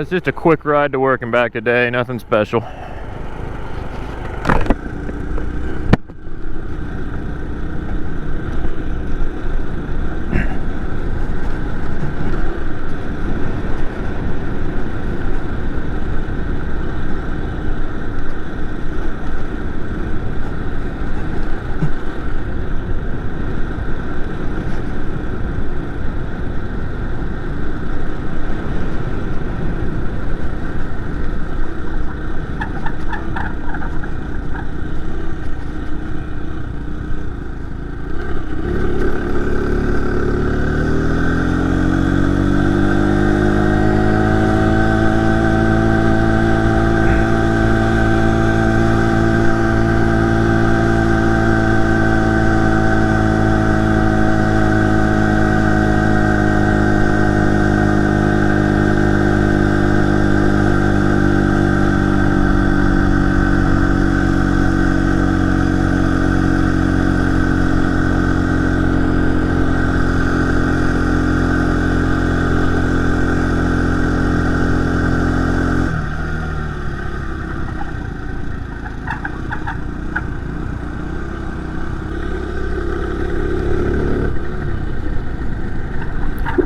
guys, just a quick ride to work and back today, nothing special.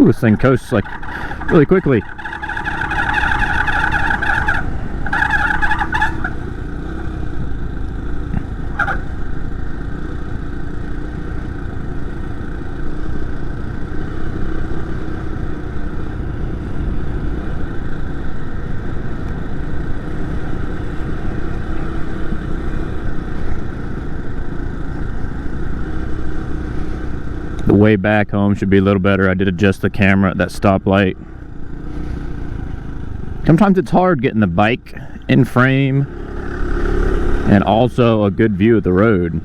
Ooh, this thing coasts like really quickly. The way back home should be a little better. I did adjust the camera at that stoplight. Sometimes it's hard getting the bike in frame and also a good view of the road.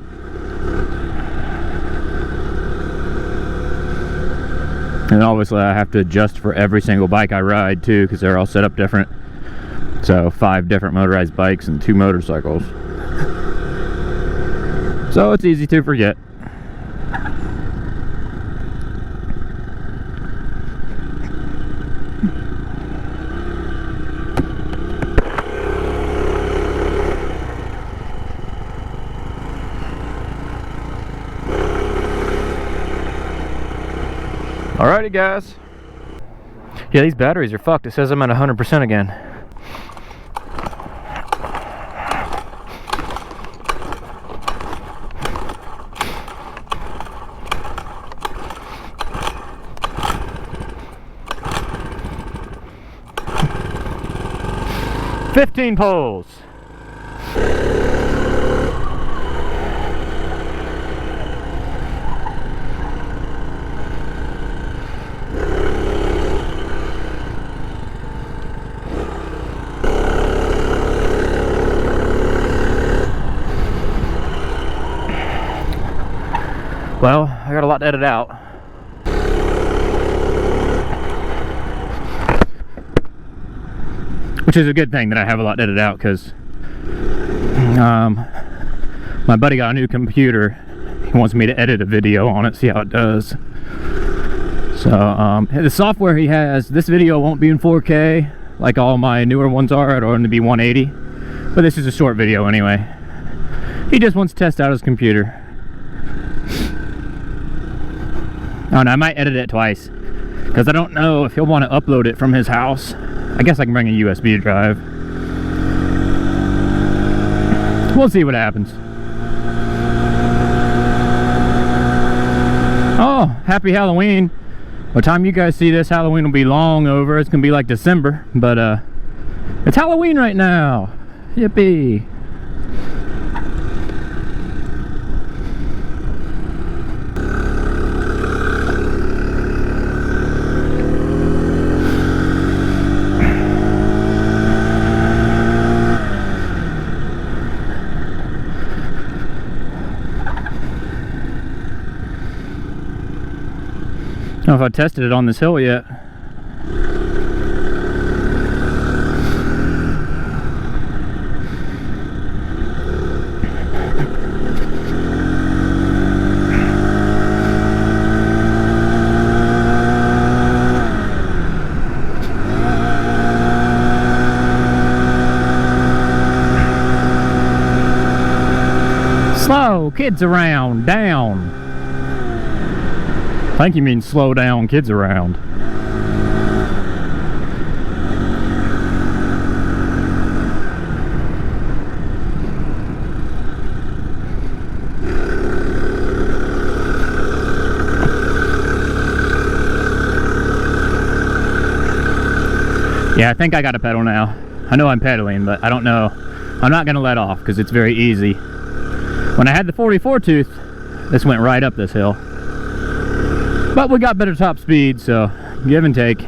And obviously I have to adjust for every single bike I ride too, because they're all set up different. So 5 different motorized bikes and 2 motorcycles. So it's easy to forget. Alrighty guys. Yeah, these batteries are fucked. It says I'm at 100% again. "15 poles. Well, I got a lot to edit out. Which is a good thing that I have a lot to edit out, because my buddy got a new computer. He wants me to edit a video on it, see how it does. So the software he has, this video won't be in 4K like all my newer ones are. It'll only be 180. But this is a short video anyway. He just wants to test out his computer. Oh, and I might edit it twice, because I don't know if he'll want to upload it from his house. I guess I can bring a USB drive. We'll see what happens. Oh, happy Halloween. By the time you guys see this, Halloween will be long over. It's gonna be like December, but it's Halloween right now. Yippee. I don't know if I tested it on this hill yet. No, kids around, down. I think you mean slow down, kids around. Yeah, I think I got a pedal now. I know I'm pedaling, but I don't know. I'm not gonna let off because it's very easy. When I had the 44 tooth, this went right up this hill. But we got better top speed, so give and take.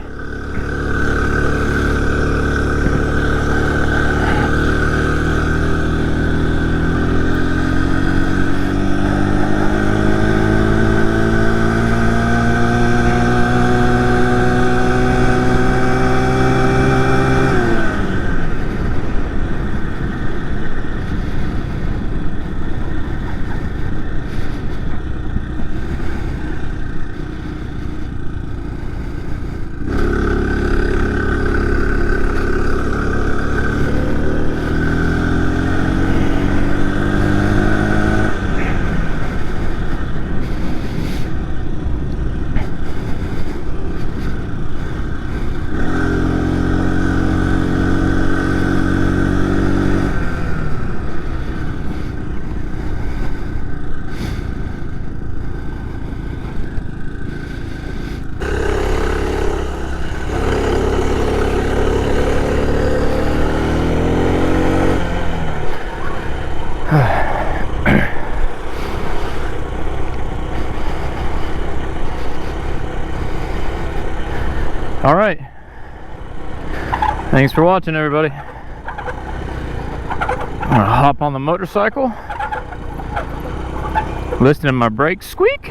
All right. Thanks for watching, everybody. I'm gonna hop on the motorcycle. Listen to my brakes squeak.